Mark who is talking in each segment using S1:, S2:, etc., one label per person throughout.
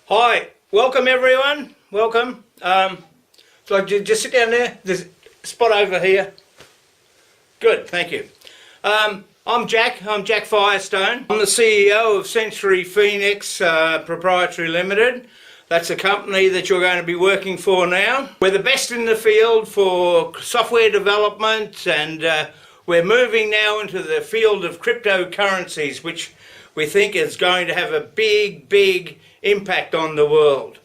S1: Hi, welcome everyone. Welcome. So just sit down there. There's a spot over here. Good, thank you. I'm Jack Firestone. I'm the CEO of Century Phoenix Proprietary Limited. That's a company that you're going to be working for now. We're the best in the field for software development, and we're moving now into the field of cryptocurrencies, which we think is going to have a big impact on the world.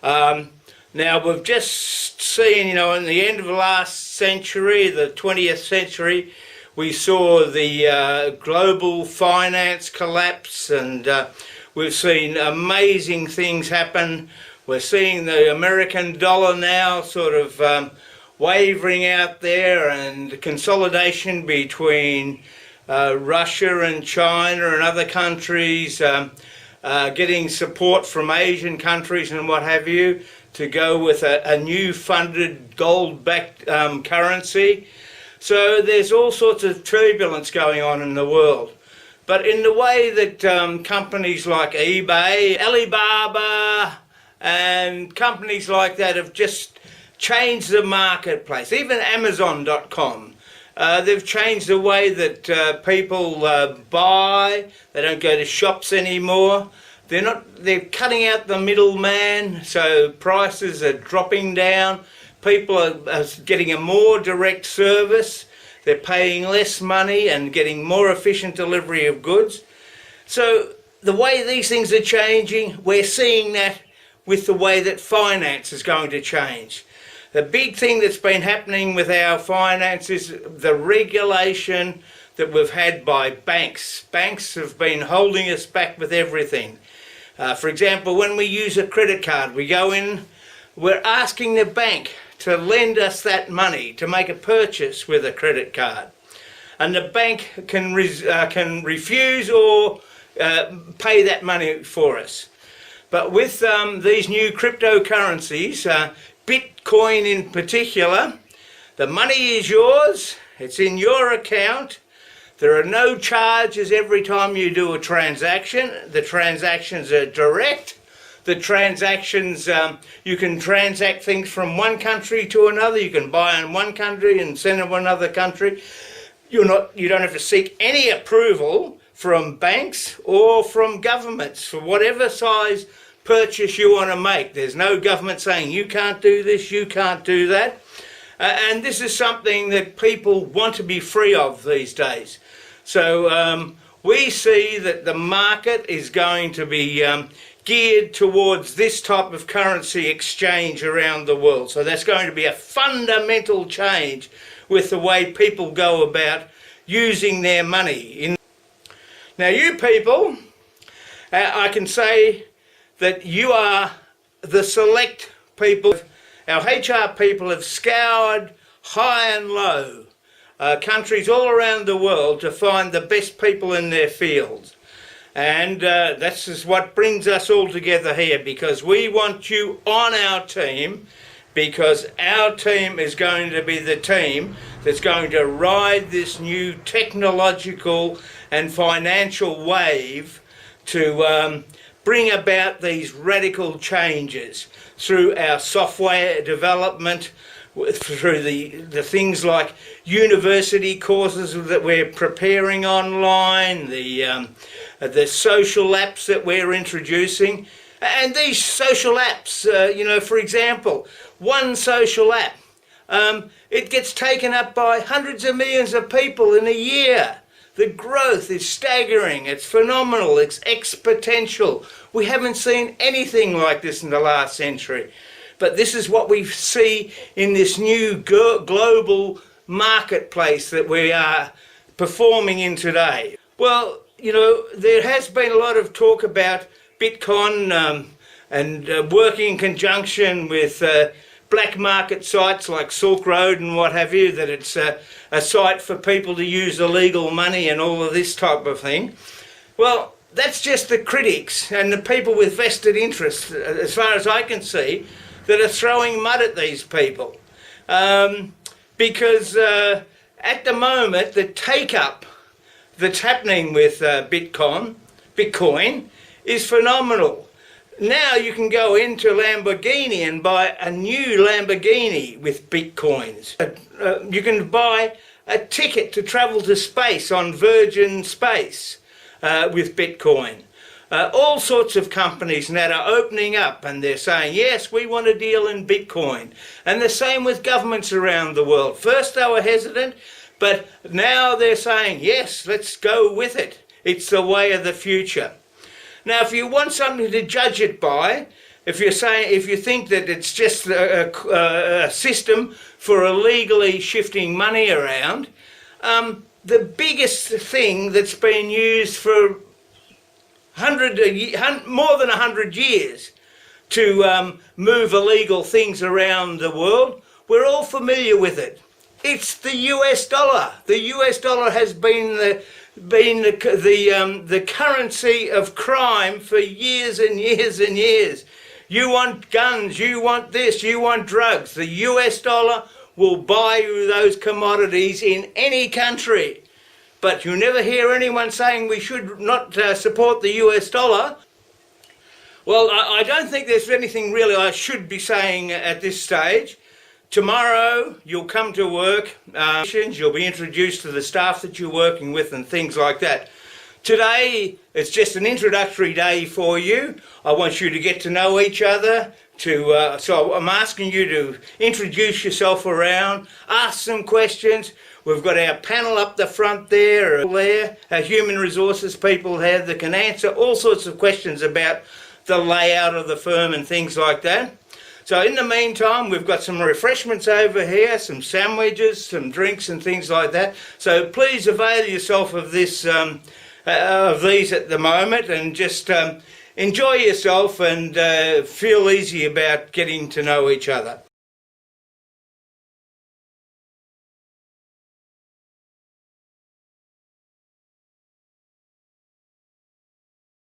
S1: Now we've just seen, in the end of the last century, the 20th century, we saw the global finance collapse, and we've seen amazing things happen. We're seeing the American dollar now sort of wavering out there, and consolidation between Russia and China and other countries, getting support from Asian countries and what have you to go with a new funded gold-backed currency. So there's all sorts of turbulence going on in the world. But in the way that companies like eBay, Alibaba and companies like that have just changed the marketplace, even Amazon.com, they've changed the way that people buy. They don't go to shops anymore. They're cutting out the middleman, so prices are dropping down. People are getting a more direct service. They're paying less money and getting more efficient delivery of goods. So the way these things are changing, we're seeing that with the way that finance is going to change. The big thing that's been happening with our finance is the regulation that we've had by banks. Banks have been holding us back with everything. For example, when we use a credit card, we go in, we're asking the bank to lend us that money to make a purchase with a credit card. And the bank can refuse or pay that money for us. But with these new cryptocurrencies, Bitcoin in particular, the money is yours, it's in your account. There are no charges every time you do a transaction. The transactions are direct. The transactions, you can transact things from one country to another. You can buy in one country and send in another country. You don't have to seek any approval from banks or from governments for whatever size purchase you want to make. There's no government saying you can't do this, you can't do that. And this is something that people want to be free of these days. So we see that the market is going to be geared towards this type of currency exchange around the world. So that's going to be a fundamental change with the way people go about using their money. Now you people, I can say that you are the select people. Our HR people have scoured high and low countries all around the world to find the best people in their fields. And that's just what brings us all together here, because we want you on our team, because our team is going to be the team that's going to ride this new technological and financial wave to bring about these radical changes through our software development, through the things like university courses that we're preparing online, the social apps that we're introducing. And these social apps, for example, one social app, it gets taken up by hundreds of millions of people in a year. The growth is staggering, it's phenomenal, it's exponential. We haven't seen anything like this in the last century. But this is what we see in this new global marketplace that we are performing in today. Well, there has been a lot of talk about Bitcoin and working in conjunction with black market sites like Silk Road and what have you, that it's a site for people to use illegal money and all of this type of thing. Well, that's just the critics and the people with vested interests, as far as I can see, that are throwing mud at these people. Because at the moment, the take-up that's happening with Bitcoin is phenomenal. Now you can go into Lamborghini and buy a new Lamborghini with Bitcoins. You can buy a ticket to travel to space on Virgin Space with Bitcoin. All sorts of companies now are opening up and they're saying, yes, we want to deal in Bitcoin. And the same with governments around the world. First they were hesitant, but now they're saying, yes, let's go with it. It's the way of the future. Now, if you want something to judge it by, if you think that it's just a system for illegally shifting money around, the biggest thing that's been used for more than 100 years to move illegal things around the world, we're all familiar with it. It's the US dollar. The US dollar has been the currency of crime for years and years and years. You want guns, you want this, you want drugs. The US dollar will buy you those commodities in any country. But you never hear anyone saying we should not support the US dollar. Well, I don't think there's anything really I should be saying at this stage. Tomorrow you'll come to work, you'll be introduced to the staff that you're working with and things like that. Today it's just an introductory day for you. I want you to get to know each other. So I'm asking you to introduce yourself around, ask some questions. We've got our panel up the front there, our human resources people there that can answer all sorts of questions about the layout of the firm and things like that. So in the meantime, we've got some refreshments over here, some sandwiches, some drinks and things like that. So please avail yourself of this, of these at the moment, and just enjoy yourself and feel easy about getting to know each other.